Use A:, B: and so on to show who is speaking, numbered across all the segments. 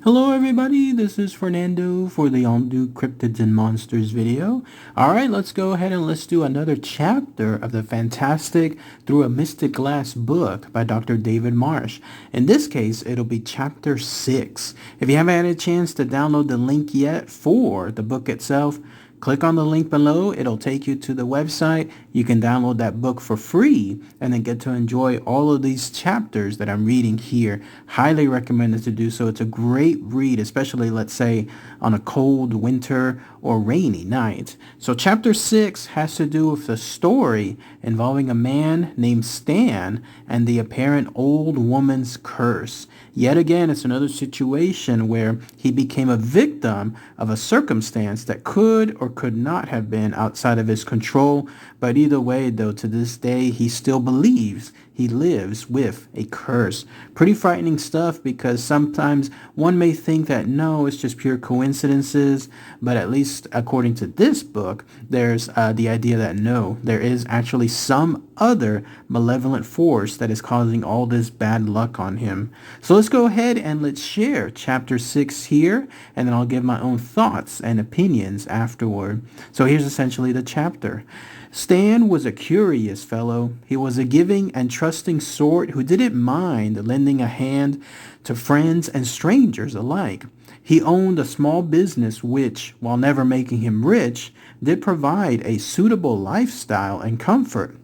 A: Hello everybody, this is Fernando for the All-New Cryptids and Monsters video. Alright, let's go ahead and let's do another chapter of the fantastic Through a Mystic Glass book by Dr. David Marsh. In this case, it'll be chapter 6. If you haven't had a chance to download the link yet for the book itself, click on the link below. It'll take you to the website. You can download that book for free and then get to enjoy all of these chapters that I'm reading here. Highly recommended to do so. It's a great read, especially, let's say, on a cold winter or rainy night. So chapter 6 has to do with the story involving a man named Stan and the apparent old woman's curse. Yet again, it's another situation where he became a victim of a circumstance that could or could not have been outside of his control. But either way, though, to this day, he still believes he lives with a curse. Pretty frightening stuff, because sometimes one may think that no, it's just pure coincidences, but at least according to this book, there's the idea that no, there is actually some other malevolent force that is causing all this bad luck on him. So let's go ahead and let's share chapter 6 here, and then I'll give my own thoughts and opinions afterward. So here's essentially the chapter. Stan was a curious fellow. He was a giving and trusting sort who didn't mind lending a hand to friends and strangers alike. He owned a small business which, while never making him rich, did provide a suitable lifestyle and comfort.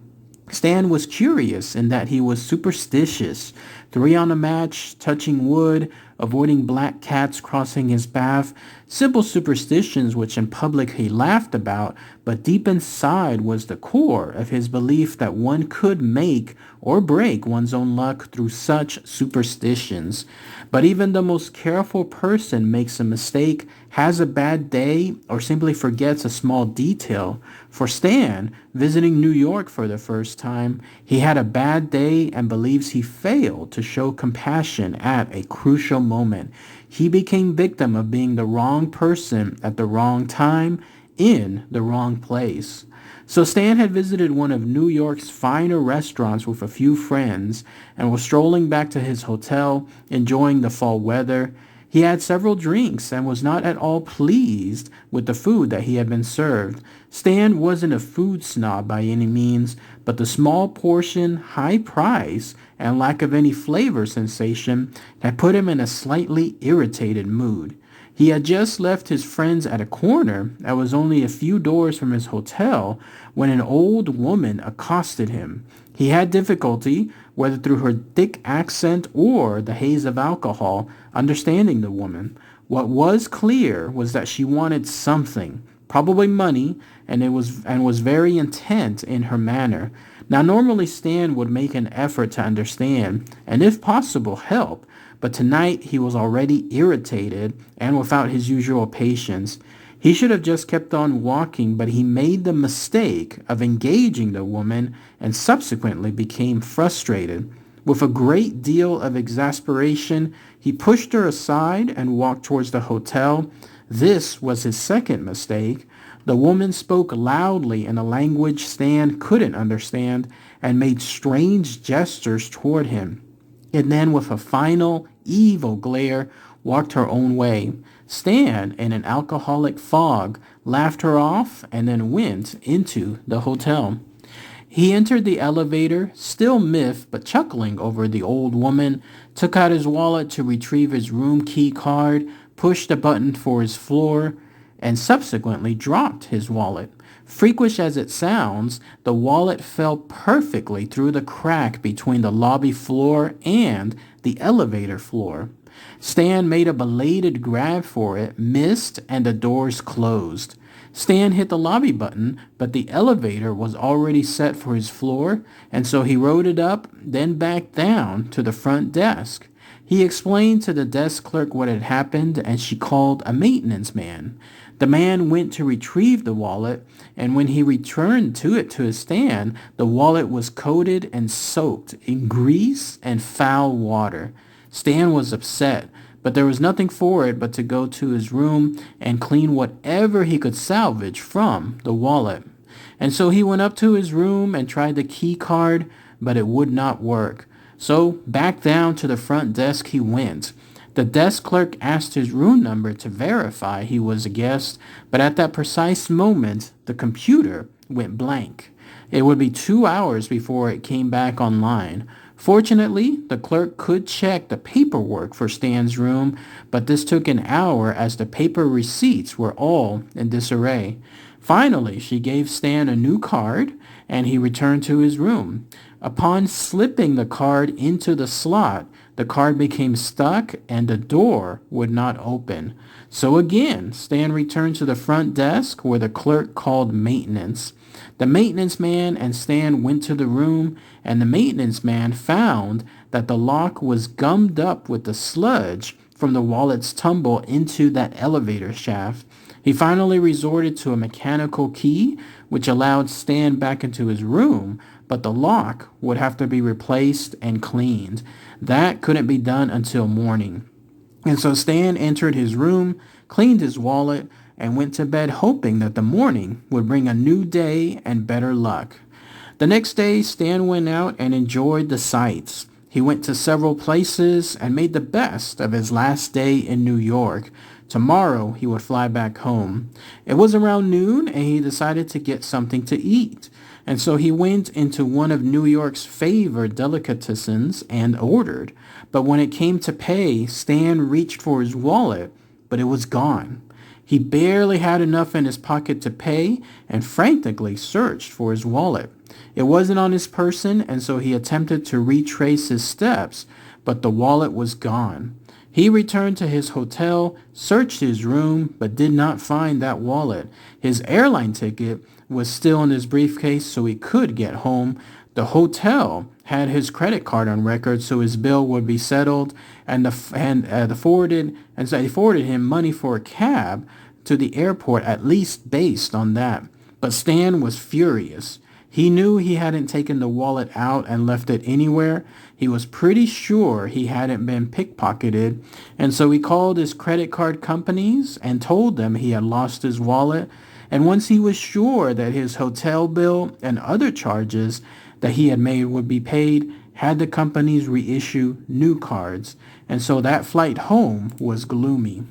A: Stan was curious in that he was superstitious. 3 on a match, touching wood, avoiding black cats crossing his path. Simple superstitions which in public he laughed about, but deep inside was the core of his belief that one could make or break one's own luck through such superstitions. But even the most careful person makes a mistake, has a bad day, or simply forgets a small detail. For Stan, visiting New York for the first time, he had a bad day and believes he failed to show compassion at a crucial moment. He became victim of being the wrong person at the wrong time in the wrong place. So Stan had visited one of New York's finer restaurants with a few friends and was strolling back to his hotel, enjoying the fall weather. He had several drinks and was not at all pleased with the food that he had been served. Stan wasn't a food snob by any means, but the small portion, high price, and lack of any flavor sensation had put him in a slightly irritated mood. He had just left his friends at a corner that was only a few doors from his hotel when an old woman accosted him. He had difficulty, whether through her thick accent or the haze of alcohol, understanding the woman. What was clear was that she wanted something, probably money, and was very intent in her manner. Now normally Stan would make an effort to understand, and if possible help, but tonight he was already irritated and without his usual patience. He should have just kept on walking, but he made the mistake of engaging the woman and subsequently became frustrated. With a great deal of exasperation, he pushed her aside and walked towards the hotel. This was his second mistake. The woman spoke loudly in a language Stan couldn't understand and made strange gestures toward him, and then with a final evil glare walked her own way. Stan, in an alcoholic fog, laughed her off and then went into the hotel. He entered the elevator, still miffed but chuckling over the old woman, took out his wallet to retrieve his room key card, pushed a button for his floor, and subsequently dropped his wallet. Freakish as it sounds, the wallet fell perfectly through the crack between the lobby floor and the elevator floor. Stan made a belated grab for it, missed, and the doors closed. Stan hit the lobby button, but the elevator was already set for his floor, and so he rode it up, then back down to the front desk. He explained to the desk clerk what had happened, and she called a maintenance man. The man went to retrieve the wallet, and when he returned to his stand, the wallet was coated and soaked in grease and foul water. Stan was upset, but there was nothing for it but to go to his room and clean whatever he could salvage from the wallet. And so he went up to his room and tried the key card, but it would not work. So back down to the front desk he went. The desk clerk asked his room number to verify he was a guest, but at that precise moment, the computer went blank. It would be 2 hours before it came back online. Fortunately, the clerk could check the paperwork for Stan's room, but this took an hour as the paper receipts were all in disarray. Finally, she gave Stan a new card, and he returned to his room. Upon slipping the card into the slot, the card became stuck and the door would not open. So again, Stan returned to the front desk where the clerk called maintenance. The maintenance man and Stan went to the room, and the maintenance man found that the lock was gummed up with the sludge from the wallet's tumble into that elevator shaft. He finally resorted to a mechanical key, which allowed Stan back into his room, but the lock would have to be replaced and cleaned. That couldn't be done until morning. And so Stan entered his room, cleaned his wallet, and went to bed hoping that the morning would bring a new day and better luck. The next day, Stan went out and enjoyed the sights. He went to several places and made the best of his last day in New York. Tomorrow, he would fly back home. It was around noon, and he decided to get something to eat. And so he went into one of New York's favorite delicatessens and ordered. But when it came to pay, Stan reached for his wallet, but it was gone. He barely had enough in his pocket to pay and frantically searched for his wallet. It wasn't on his person, and so he attempted to retrace his steps, but the wallet was gone. He returned to his hotel, searched his room, but did not find that wallet. His airline ticket was still in his briefcase, so he could get home. The hotel had his credit card on record, so his bill would be settled, and they forwarded him money for a cab to the airport, at least based on that. But Stan was furious. He knew he hadn't taken the wallet out and left it anywhere. He was pretty sure he hadn't been pickpocketed, and so he called his credit card companies and told them he had lost his wallet. And once he was sure that his hotel bill and other charges that he had made would be paid, had the companies reissue new cards. And so that flight home was gloomy.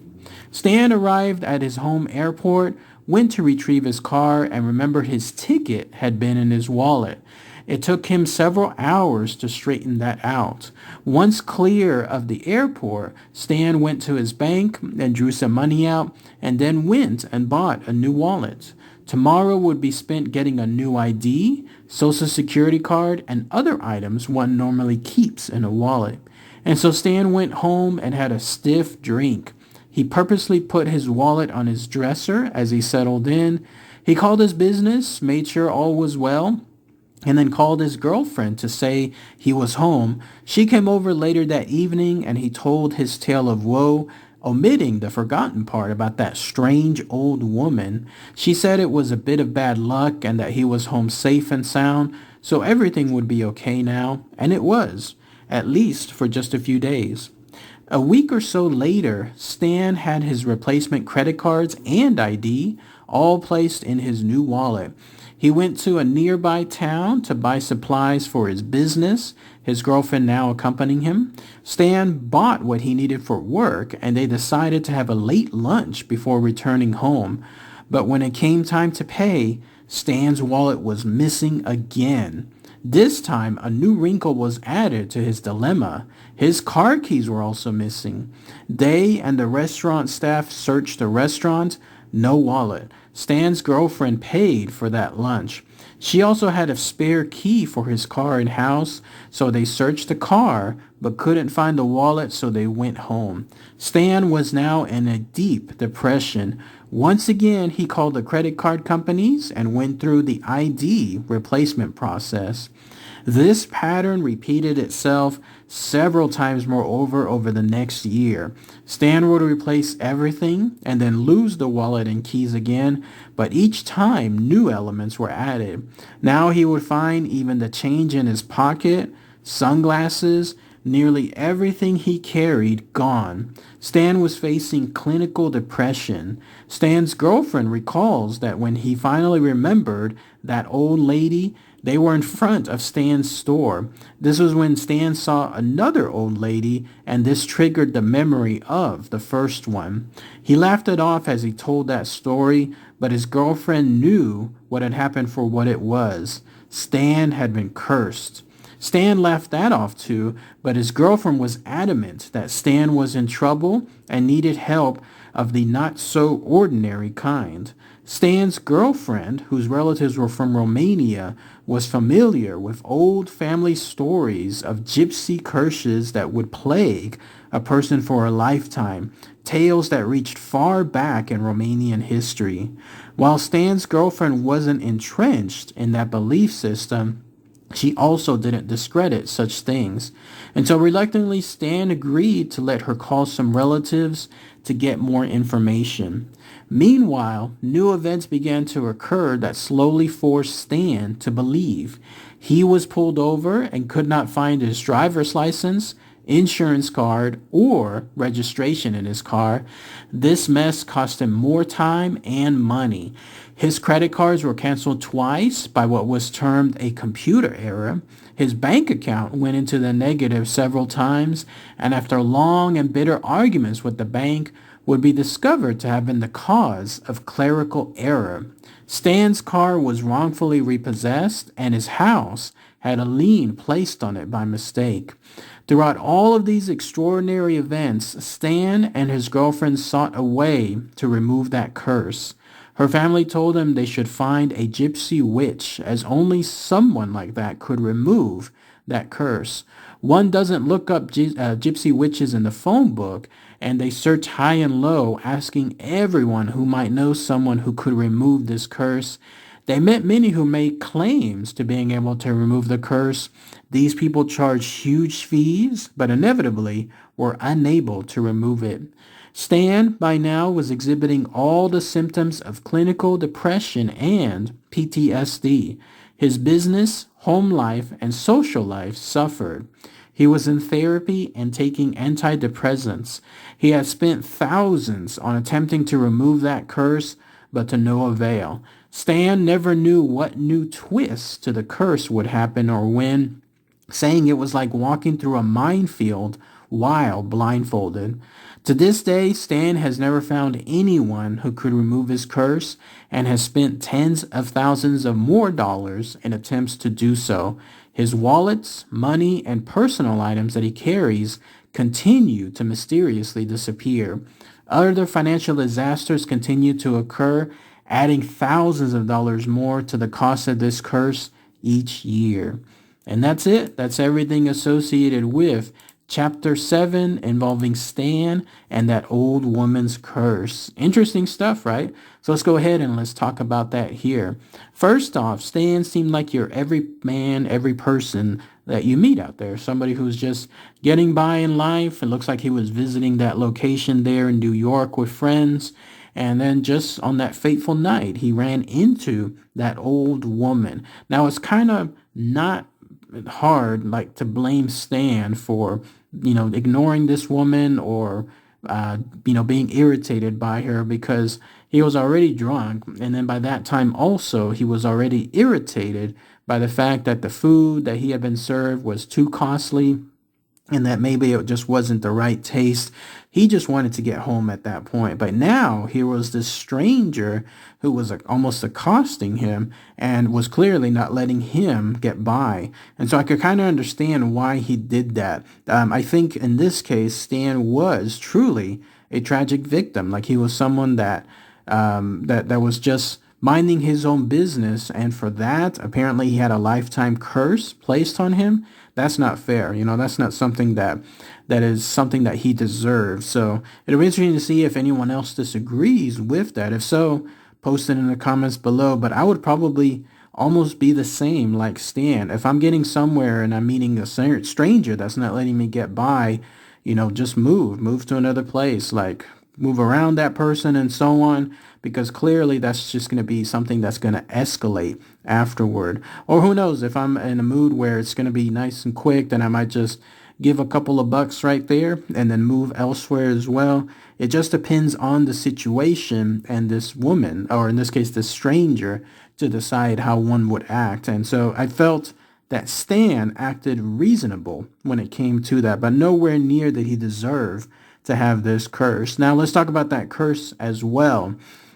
A: Stan arrived at his home airport, went to retrieve his car, and remembered his ticket had been in his wallet. It took him several hours to straighten that out. Once clear of the airport, Stan went to his bank and drew some money out, and then went and bought a new wallet. Tomorrow would be spent getting a new ID, social security card, and other items one normally keeps in a wallet. And so Stan went home and had a stiff drink. He purposely put his wallet on his dresser as he settled in. He called his business, made sure all was well, and then called his girlfriend to say he was home. She came over later that evening, and he told his tale of woe, omitting the forgotten part about that strange old woman. She said it was a bit of bad luck and that he was home safe and sound, so everything would be okay now, and it was, at least for just a few days. A week or so later, Stan had his replacement credit cards and ID all placed in his new wallet. He went to a nearby town to buy supplies for his business, his girlfriend now accompanying him. Stan bought what he needed for work, and they decided to have a late lunch before returning home. But when it came time to pay, Stan's wallet was missing again. This time, a new wrinkle was added to his dilemma. His car keys were also missing. They and the restaurant staff searched the restaurant. No wallet. Stan's girlfriend paid for that lunch. She also had a spare key for his car and house, so they searched the car but couldn't find the wallet, so they went home. Stan was now in a deep depression. Once again, he called the credit card companies and went through the ID replacement process. This pattern repeated itself several times more over the next year. Stan would replace everything and then lose the wallet and keys again, but each time new elements were added. Now he would find even the change in his pocket, sunglasses, nearly everything he carried gone. Stan was facing clinical depression. Stan's girlfriend recalls that when he finally remembered that old lady, They were in front of Stan's store. This was when Stan saw another old lady, and this triggered the memory of the first one. He laughed it off as he told that story, but his girlfriend knew what had happened for what it was. Stan had been cursed. Stan laughed that off too, but his girlfriend was adamant that Stan was in trouble and needed help of the not-so-ordinary kind. Stan's girlfriend, whose relatives were from Romania, was familiar with old family stories of gypsy curses that would plague a person for a lifetime, tales that reached far back in Romanian history. While Stan's girlfriend wasn't entrenched in that belief system, she also didn't discredit such things. And so reluctantly, Stan agreed to let her call some relatives to get more information. Meanwhile, new events began to occur that slowly forced Stan to believe. He was pulled over and could not find his driver's license, insurance card, or registration in his car. This mess cost him more time and money. His credit cards were canceled twice by what was termed a computer error. His bank account went into the negative several times, and after long and bitter arguments with the bank, would be discovered to have been the cause of clerical error. Stan's car was wrongfully repossessed, and his house had a lien placed on it by mistake. Throughout all of these extraordinary events, Stan and his girlfriend sought a way to remove that curse. Her family told them they should find a gypsy witch, as only someone like that could remove that curse. One doesn't look up gypsy witches in the phone book, and they search high and low, asking everyone who might know someone who could remove this curse. They met many who made claims to being able to remove the curse. These people charged huge fees, but inevitably were unable to remove it. Stan, by now, was exhibiting all the symptoms of clinical depression and PTSD. His business, home life, and social life suffered. He was in therapy and taking antidepressants. He had spent thousands on attempting to remove that curse, but to no avail. Stan never knew what new twist to the curse would happen or when, saying it was like walking through a minefield while blindfolded. To this day, Stan has never found anyone who could remove his curse and has spent tens of thousands of more dollars in attempts to do so. His wallets, money, and personal items that he carries continue to mysteriously disappear. Other financial disasters continue to occur, adding thousands of dollars more to the cost of this curse each year. And that's it. That's everything associated with Chapter 7 involving Stan and that old woman's curse. Interesting stuff, right? So let's go ahead and let's talk about that here. First off, Stan seemed like your every man, every person that you meet out there. Somebody who's just getting by in life. It looks like he was visiting that location there in New York with friends. And then just on that fateful night, he ran into that old woman. Now, it's kind of not hard like to blame Stan for ignoring this woman or being irritated by her, because he was already drunk, and then by that time also he was already irritated by the fact that the food that he had been served was too costly and that maybe it just wasn't the right taste. He just wanted to get home at that point. But now here was this stranger who was almost accosting him and was clearly not letting him get by. And so I could kind of understand why he did that. I think in this case, Stan was truly a tragic victim. Like he was someone that was just minding his own business. And for that, apparently he had a lifetime curse placed on him. That's not fair. That's not something that is something that he deserves. So it'll be interesting to see if anyone else disagrees with that. If so, post it in the comments below. But I would probably almost be the same like Stan. If I'm getting somewhere and I'm meeting a stranger that's not letting me get by, just move to another place, like move around that person and so on, because clearly that's just going to be something that's going to escalate afterward. Or who knows, if I'm in a mood where it's going to be nice and quick, then I might just give a couple of bucks right there and then move elsewhere as well. It just depends on the situation and this woman, or in this case, this stranger, to decide how one would act. And so I felt that Stan acted reasonable when it came to that, but nowhere near did he deserve to have this curse. Now let's talk about that curse as well.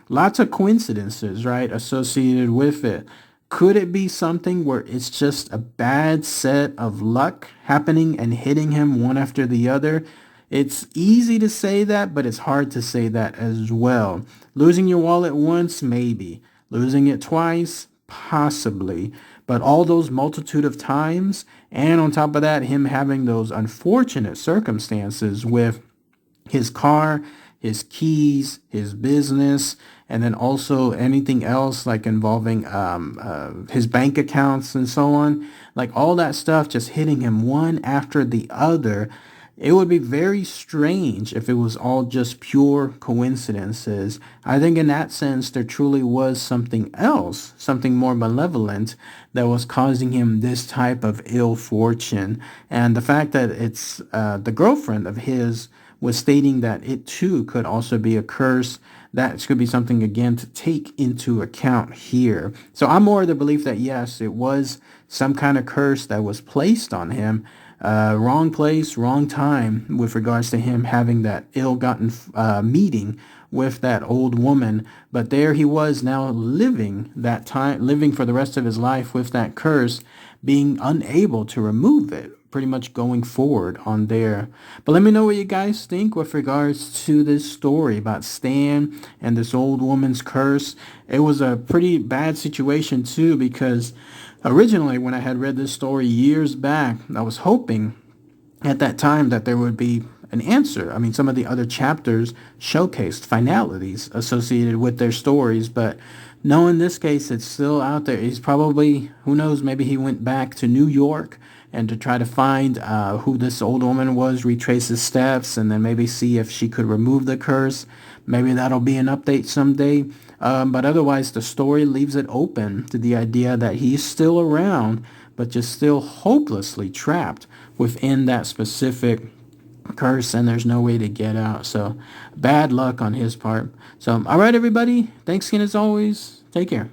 A: Lots of coincidences, right, associated with it. Could it be something where it's just a bad set of luck happening and hitting him one after the other? It's easy to say that, but it's hard to say that as well. Losing your wallet once, maybe. Losing it twice, possibly. But all those multitude of times, and on top of that, him having those unfortunate circumstances with his car, his keys, his business, and then also anything else like involving his bank accounts and so on, like all that stuff just hitting him one after the other. It would be very strange if it was all just pure coincidences. I think in that sense, there truly was something else, something more malevolent that was causing him this type of ill fortune. And the fact that it's the girlfriend of his was stating that it too could also be a curse. That could be something, again, to take into account here. So I'm more of the belief that, yes, it was some kind of curse that was placed on him. Wrong place, wrong time with regards to him having that ill-gotten meeting with that old woman. But there he was now living that time, living for the rest of his life with that curse, being unable to remove it, pretty much going forward on there. But let me know what you guys think with regards to this story about Stan and this old woman's curse. It was a pretty bad situation too, because originally when I had read this story years back, I was hoping at that time that there would be an answer. I mean, some of the other chapters showcased finalities associated with their stories, but no, in this case, it's still out there. He's probably, who knows, maybe he went back to New York and to try to find who this old woman was, retrace his steps, and then maybe see if she could remove the curse. Maybe that'll be an update someday. But otherwise, the story leaves it open to the idea that he's still around, but just still hopelessly trapped within that specific curse, and there's no way to get out. So bad luck on his part. So, all right, everybody. Thanks again as always. Take care.